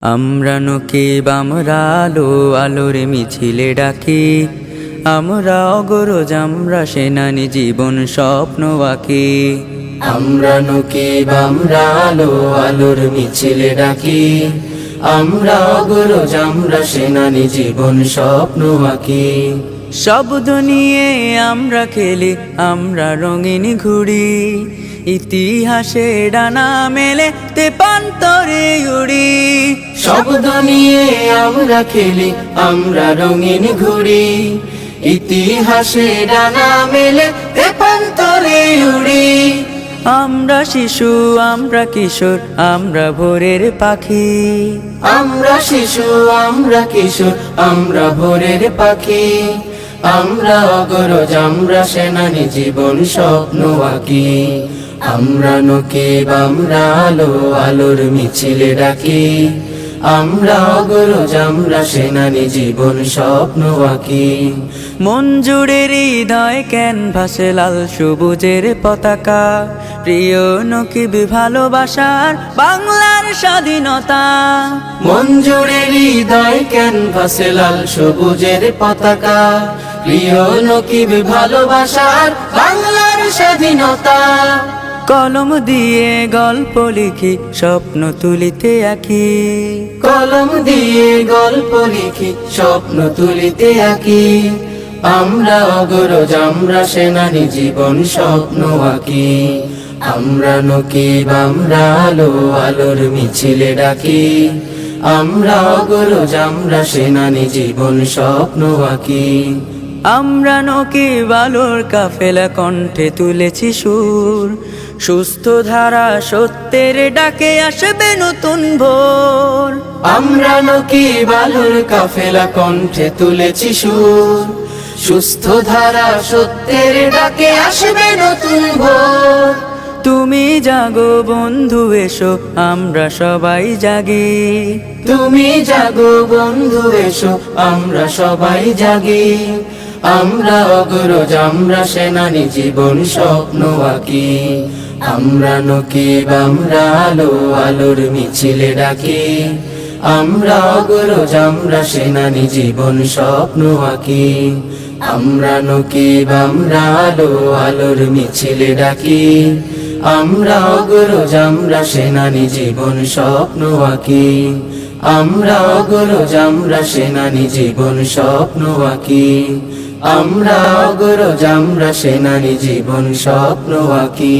আমরা নকিব আমরা আলো আলোর মিছিলে ডাকি, আমরা অগরজ আমরা সেনানি জীবন স্বপ্ন আঁকি। আমরা নকিব আমরা আলো আলোর মিছিলে ডাকি, আমরা অগরজ আমরা সেনানি জীবন স্বপ্ন আঁকি। শব্দ নিয়ে আমরা খেলি, আমরা রঙিন ঘুড়ি, ইতিহাসে ডানা মেলে তেপান্তরে উড়ি। শব্দ নিয়ে আমরা খেলি, আমরা রঙিন ঘুড়ি, ইতিহাসে ডানা মেলে তেপান্তরে উড়ি। আমরা শিশু আমরা কিশোর আমরা ভোরের পাখি, আমরা শিশু আমরা কিশোর আমরা ভোরের পাখি। আমরা অগরজ আমরা সেনানি জীবন স্বপ্ন আঁকি। আমরা নকিব আমরা আলো আলোর মিছিলে ডাকি, আমরা অগরজ আমরা সেনানি জীবন স্বপ্ন আঁকি। মন জুড়ে হৃদয় ক্যানভাসে লাল সবুজের পতাকা, প্রিয় নকিব ভালোবাসার বাংলার স্বাধীনতা। মন জুড়ে হৃদয় ক্যানভাসে লাল সবুজের পতাকা, প্রিয় নকিব ভালোবাসার বাংলার স্বাধীনতা। কলম দিয়ে গল্প লিখি স্বপ্ন তুলিতে আঁকি, কলম দিয়ে গল্প লিখি স্বপ্ন তুলিতে আঁকি। আমরা অগরজ আমরা সেনানি জীবন স্বপ্ন আঁকি। আমরা নকিব আমরা আলো আলোর মিছিলে ডাকি, আমরা অগরজ আমরা সেনানি জীবন স্বপ্ন আঁকি। আমরা নকিব আলোর কাফেলা কণ্ঠে তুলেছি সুর, সুস্থ ধারা সত্যের ডাকে আসবে নতুন ভোর। আমরা নকিব আলোর কাফেলা কণ্ঠে তুলেছি সুর, সুস্থ ধারা সত্যের ডাকে আসবে নতুন ভোর। তুমি জাগো বন্ধু এসো আমরা সবাই জাগি, তুমি জাগো বন্ধু এসো আমরা সবাই জাগি। আমরা অগরজ আমরা সেনানি জীবন স্বপ্ন আঁকি। আমরা নকিব আমরা আলো আলোর মিছিলে ডাকি, আমরা অগরজ আমরা সেনানি জীবন স্বপ্ন আঁকি। আমরা নকিব আমরা আলো আলোর মিছিলে ডাকি, আমরা অগরজ আমরা সেনানি জীবন স্বপ্ন আঁকি। আমরা অগরজ আমরা সেনানি জীবন স্বপ্ন আঁকি। আমরা অগরজ আমরা সেনানি জীবন স্বপ্ন আঁকি।